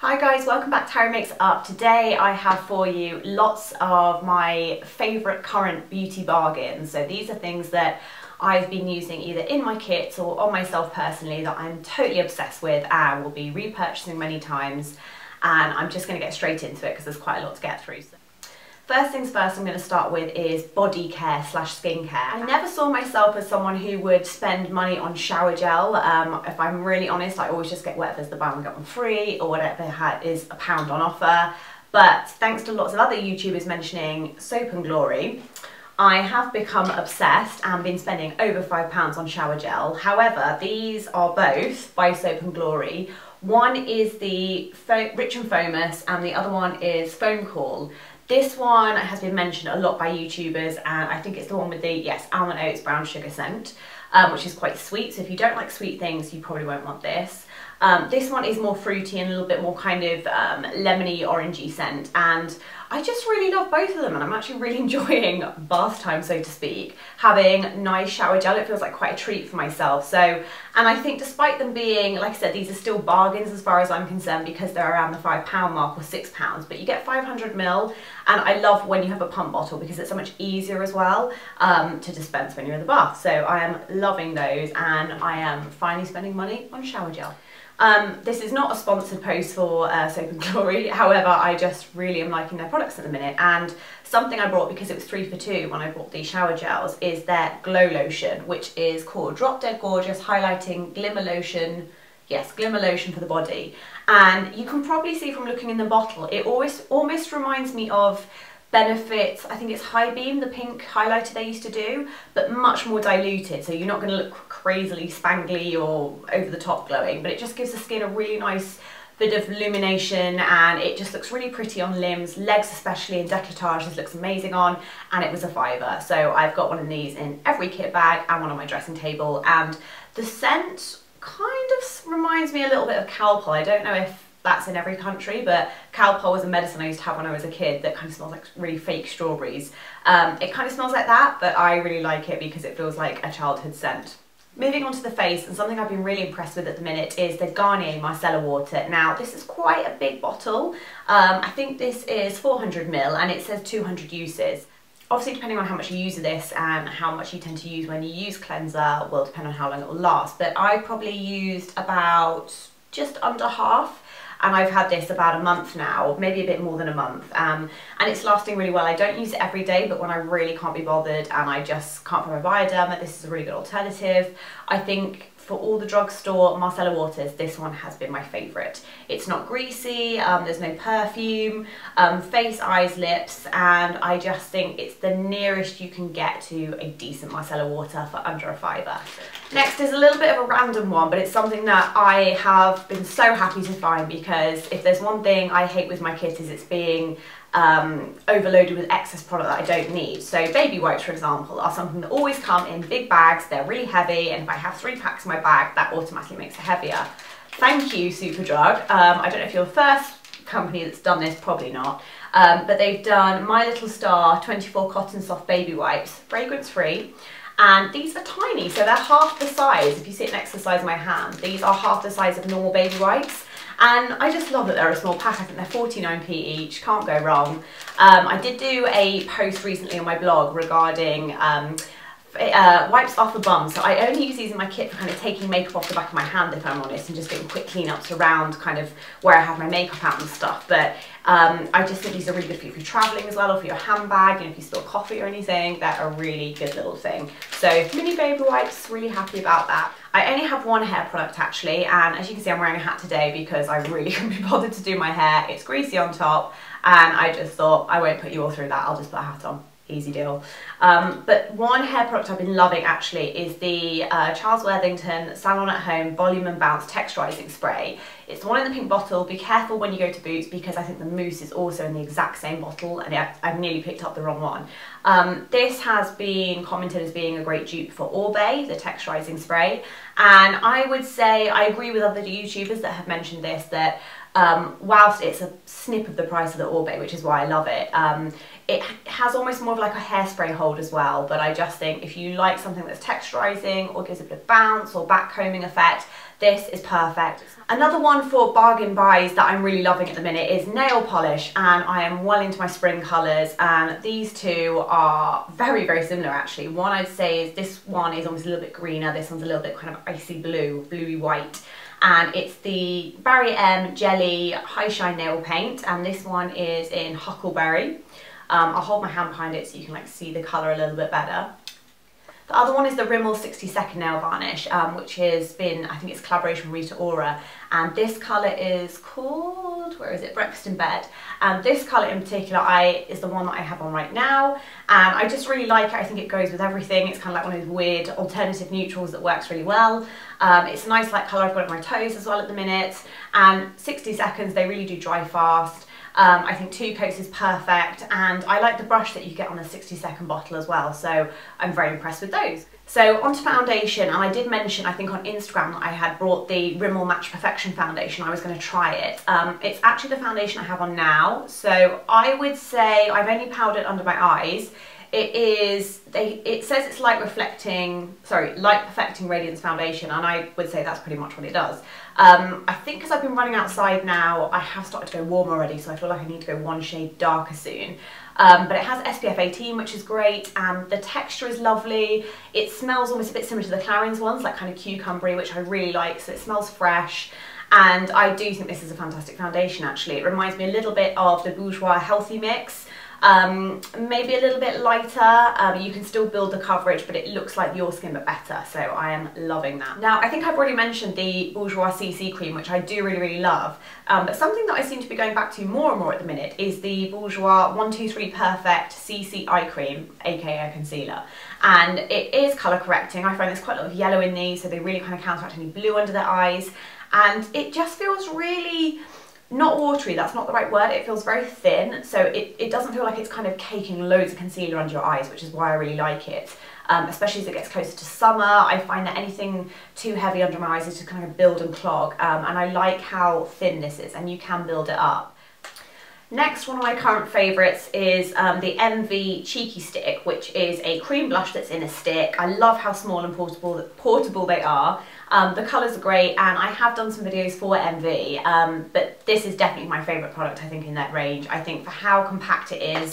Hi guys, welcome back to Harry Makes Up. Today I have for you lots of my favourite current beauty bargains. So these are things that I've been using either in my kits or on myself personally that I'm totally obsessed with and will be repurchasing many times. And I'm just going to get straight into it because there's quite a lot to get through. So first things first I'm going to start with is body care / skincare. I never saw myself as someone who would spend money on shower gel. If I'm really honest, I always just get whatever's the buy one get one free or whatever is £1 on offer. But thanks to lots of other YouTubers mentioning Soap and Glory, I have become obsessed and been spending over £5 on shower gel. However, these are both by Soap and Glory. One is the Rich and Foamous and the other one is Foam Cool. This one has been mentioned a lot by YouTubers and I think it's the one with the, yes, almond oats brown sugar scent, which is quite sweet. So if you don't like sweet things, you probably won't want this. This one is more fruity and a little bit more kind of lemony, orangey scent, and I just really love both of them, and I'm actually really enjoying bath time, so to speak, having nice shower gel. It feels like quite a treat for myself. So, and I think despite them being, like I said, these are still bargains as far as I'm concerned because they're around the £5 mark or £6, but you get 500 ml, and I love when you have a pump bottle because it's so much easier as well to dispense when you're in the bath. So I am loving those, and I am finally spending money on shower gel. This is not a sponsored post for Soap and Glory, however I just really am liking their products at the minute, and something I bought because it was 3 for 2 when I bought these shower gels is their Glow Lotion, which is called Drop Dead Gorgeous Highlighting Glimmer Lotion. Yes, Glimmer Lotion for the body, and you can probably see from looking in the bottle it almost reminds me of Benefit's, I think it's High Beam, the pink highlighter they used to do, but much more diluted, so you're not going to look crazily spangly or over the top glowing, but it just gives the skin a really nice bit of illumination and it just looks really pretty on limbs, legs especially, and décolletage. This looks amazing on, and it was a £5, so I've got one of these in every kit bag and one on my dressing table, and the scent kind of reminds me a little bit of Calpol. I don't know if that's in every country, but Calpol was a medicine I used to have when I was a kid that kind of smells like really fake strawberries. It kind of smells like that, but I really like it because it feels like a childhood scent. Moving on to the face, and something I've been really impressed with at the minute is the Garnier Micellar water. Now this is quite a big bottle. I think this is 400 ml and it says 200 uses. Obviously depending on how much you use of this and how much you tend to use when you use cleanser will depend on how long it will last, but I probably used about just under half. And I've had this about a month now, maybe a bit more than a month, and it's lasting really well. I don't use it every day, but when I really can't be bothered and I just can't find my Bioderma, this is a really good alternative. I think for all the drugstore micellar waters, this one has been my favourite. It's not greasy, there's no perfume, face, eyes, lips, and I just think it's the nearest you can get to a decent micellar water for under a £5. Next is a little bit of a random one, but it's something that I have been so happy to find because if there's one thing I hate with my kit is it's being overloaded with excess product that I don't need. So Babywipes, for example, are something that always come in big bags. They're really heavy, and if I have 3 packs in my bag, that automatically makes it heavier. Thank you, Superdrug. I don't know if you're the first company that's done this, probably not, but they've done My Little Star 24 Cotton Soft Baby Wipes, fragrance free. And these are tiny, so they're half the size. If you see it next to the size of my hand, these are half the size of normal baby wipes. And I just love that they're a small pack. I think they're 49p each, can't go wrong. I did do a post recently on my blog regarding wipes off the bum. So I only use these in my kit for kind of taking makeup off the back of my hand, if I'm honest, and just getting quick cleanups around kind of where I have my makeup out and stuff. But I just think these are really good for you if you're traveling as well, or for your handbag, you know, if you spill coffee or anything. They're a really good little thing. So mini baby wipes, really happy about that. I only have one hair product actually, and as you can see I'm wearing a hat today because I really couldn't be bothered to do my hair. It's greasy on top and I just thought I won't put you all through that, I'll just put a hat on. Easy deal. But one hair product I've been loving actually is the Charles Worthington Salon at Home Volume and Bounce Texturising Spray. It's the one in the pink bottle. Be careful when you go to Boots because I think the mousse is also in the exact same bottle and I've nearly picked up the wrong one. This has been commented as being a great dupe for Orbay, the texturising spray, and I would say I agree with other YouTubers that have mentioned this, that whilst it's a snip of the price of the Orbay, which is why I love it, It has almost more of like a hairspray hold as well, but I just think if you like something that's texturizing or gives a bit of bounce or backcombing effect, this is perfect. Another one for bargain buys that I'm really loving at the minute is nail polish, and I am well into my spring colours, and these two are very, very similar actually. One I'd say is this one is almost a little bit greener, this one's a little bit kind of icy blue, bluey white. And it's the Barrier M Jelly High Shine Nail Paint, and this one is in Huckleberry. I'll hold my hand behind it so you can like see the colour a little bit better. The other one is the Rimmel 60-second nail varnish, which has been, I think it's a collaboration with Rita Ora, and this colour is called, where is it, Breakfast in Bed, and this colour in particular is the one that I have on right now, and I just really like it. I think it goes with everything. It's kind of like one of those weird alternative neutrals that works really well. It's a nice light colour. I've got it on my toes as well at the minute, and 60 seconds, they really do dry fast. I think 2 coats is perfect, and I like the brush that you get on the 60-second bottle as well, so I'm very impressed with those. So onto foundation, and I did mention, I think on Instagram, that I had brought the Rimmel Match Perfection foundation. I was going to try it. It's actually the foundation I have on now, so I would say I've only powdered under my eyes. It says it's light perfecting radiance foundation, and I would say that's pretty much what it does. I think because I've been running outside now, I have started to go warm already, so I feel like I need to go one shade darker soon. But it has SPF 18, which is great, and the texture is lovely. It smells almost a bit similar to the Clarins ones, like kind of cucumbery, which I really like, so it smells fresh. And I do think this is a fantastic foundation actually. It reminds me a little bit of the Bourjois Healthy Mix. Maybe a little bit lighter. You can still build the coverage, but it looks like your skin but better, so I am loving that. Now, I think I've already mentioned the Bourjois CC cream, which I do really, really love, but something that I seem to be going back to more and more at the minute is the Bourjois 123 Perfect CC Eye Cream, aka concealer, and it is colour correcting. I find there's quite a lot of yellow in these, so they really kind of counteract any blue under the eyes, and it just feels really not watery, that's not the right word, it feels very thin, so it doesn't feel like it's kind of caking loads of concealer under your eyes, which is why I really like it. Especially as it gets closer to summer, I find that anything too heavy under my eyes is just kind of build and clog, and I like how thin this is, and you can build it up. Next, one of my current favourites is the MV Cheeky Stick, which is a cream blush that's in a stick. I love how small and portable they are. The colours are great, and I have done some videos for MV, but this is definitely my favourite product, I think, in that range. I think for how compact it is,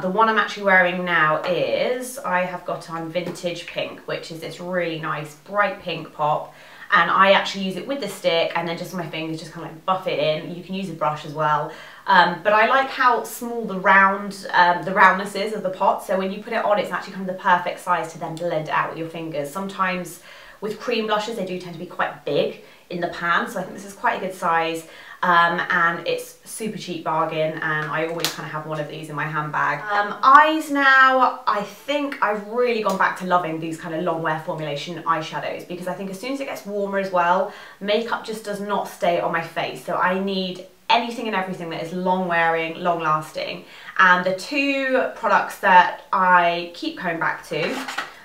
the one I'm actually wearing now is, I have got on Vintage Pink, which is this really nice bright pink pop, and I actually use it with the stick and then just on my fingers just kind of like buff it in. You can use a brush as well. But I like how small the roundness is of the pot, so when you put it on, it's actually kind of the perfect size to then blend it out with your fingers. Sometimes with cream blushes, they do tend to be quite big in the pan, so I think this is quite a good size, and it's super cheap bargain, and I always kind of have one of these in my handbag. Eyes now, I think I've really gone back to loving these kind of long wear formulation eyeshadows, because I think as soon as it gets warmer as well, makeup just does not stay on my face, so I need anything and everything that is long wearing, long lasting. And the 2 products that I keep coming back to,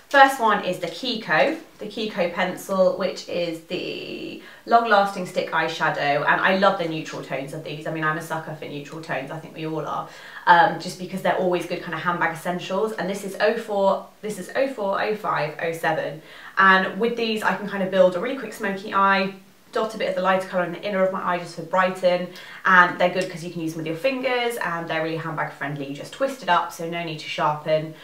first one is the Kiko pencil, which is the long lasting stick eyeshadow, and I love the neutral tones of these. I mean, I'm a sucker for neutral tones, I think we all are, just because they're always good kind of handbag essentials, and this is 04, 05, 07, and with these I can kind of build a really quick smoky eye, dot a bit of the lighter colour in the inner of my eye just to brighten, and they're good because you can use them with your fingers, and they're really handbag friendly. You just twist it up, so no need to sharpen.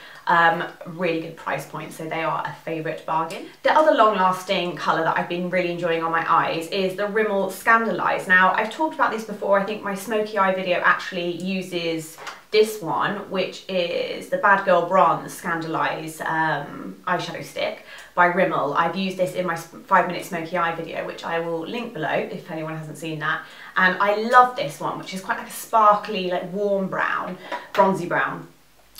Really good price point, so they are a favourite bargain. The other long lasting colour that I've been really enjoying on my eyes is the Rimmel Scandaleyes. Now, I've talked about this before. I think my smoky eye video actually uses this one, which is the Bad Girl Bronze Scandaleyes eyeshadow stick by Rimmel. I've used this in my 5-minute smoky eye video, which I will link below if anyone hasn't seen that. And I love this one, which is quite like a sparkly, like warm brown, bronzy brown.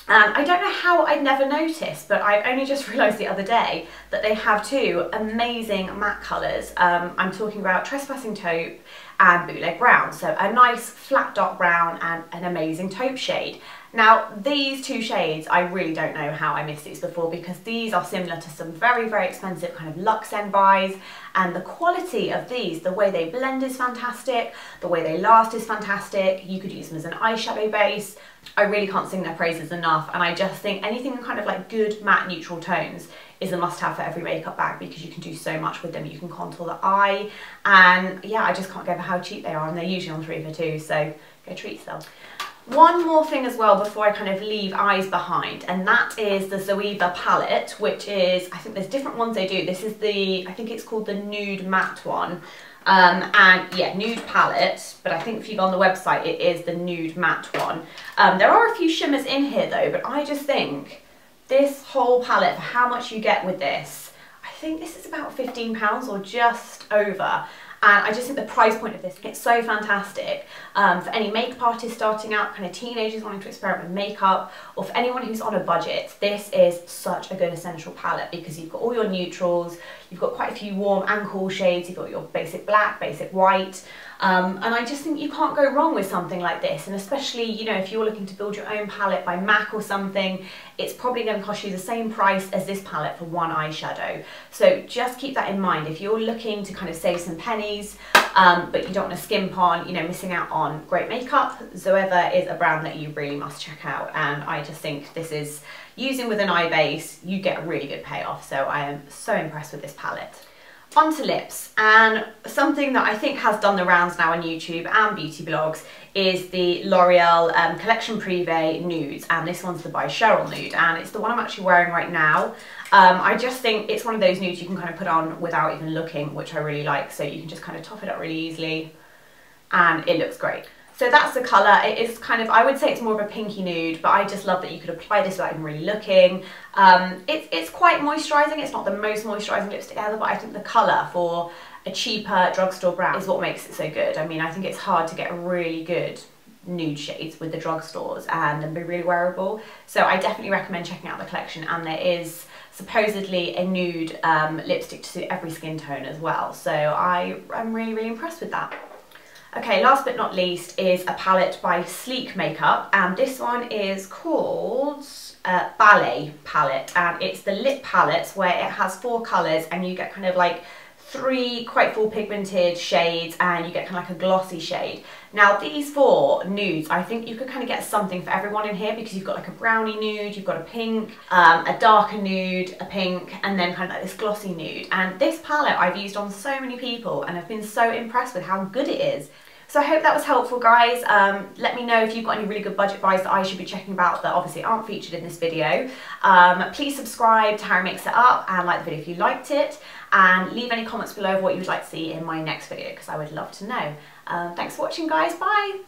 And I don't know how I'd never noticed, but I only just realised the other day that they have 2 amazing matte colours. I'm talking about Tresspassing Taupe and Bootleg brown, so a nice flat dark brown and an amazing taupe shade. Now these two shades, I really don't know how I missed these before, because these are similar to some very, very expensive kind of luxe end buys, and the quality of these, the way they blend is fantastic, the way they last is fantastic. You could use them as an eyeshadow base. I really can't sing their praises enough, and I just think anything in kind of like good matte neutral tones is a must-have for every makeup bag, because you can do so much with them. You can contour the eye, and yeah, I just can't get over how cheap they are, and they're usually on 3 for 2, so go treat yourself. One more thing as well before I kind of leave eyes behind, and that is the Zoeva palette, which is, I think there's different ones they do. This is the, I think it's called the Nude Matte one. And yeah, nude palette, but I think if you go on the website, it is the Nude Matte one. There are a few shimmers in here though, but I just think this whole palette, for how much you get with this, I think this is about £15 or just over. And I just think the price point of this, it's so fantastic for any makeup artist starting out, kind of teenagers wanting to experiment with makeup, or for anyone who's on a budget. This is such a good essential palette, because you've got all your neutrals, you've got quite a few warm and cool shades, you've got your basic black, basic white, and I just think you can't go wrong with something like this. And especially, you know, if you're looking to build your own palette by MAC or something, it's probably going to cost you the same price as this palette for one eyeshadow. So just keep that in mind. If you're looking to kind of save some pennies, but you don't want to skimp on, you know, missing out on great makeup, Zoeva is a brand that you really must check out. And I just think this is, using with an eye base, you get a really good payoff. So I am so impressed with this palette. Onto lips, and something that I think has done the rounds now on YouTube and beauty blogs is the Loreal collection Privee nudes, and this one's the by Cheryl nude, and it's the one I'm actually wearing right now. I just think it's one of those nudes you can kind of put on without even looking, which I really like, so you can just kind of top it up really easily and it looks great. So that's the colour. It is kind of, I would say it's more of a pinky nude, but I just love that you could apply this without even really looking. It's quite moisturising. It's not the most moisturising lipstick ever, but I think the colour for a cheaper drugstore brand is what makes it so good. I mean, I think it's hard to get really good nude shades with the drugstores and then be really wearable. So I definitely recommend checking out the collection, and there is supposedly a nude lipstick to suit every skin tone as well. So I'm really, really impressed with that. Okay, last but not least is a palette by Sleek Makeup, and this one is called Ballet palette, and it's the lip palette where it has 4 colours, and you get kind of like 3 quite full pigmented shades, and you get kind of like a glossy shade. Now these 4 nudes, I think you could kind of get something for everyone in here, because you've got like a brownie nude, you've got a pink, a darker nude, a pink, and then kind of like this glossy nude. And this palette I've used on so many people, and I've been so impressed with how good it is. So I hope that was helpful, guys. Let me know if you've got any really good budget buys that I should be checking about that obviously aren't featured in this video. Please subscribe to How I Makes It Up and like the video if you liked it, and leave any comments below of what you would like to see in my next video, because I would love to know. Thanks for watching, guys. Bye.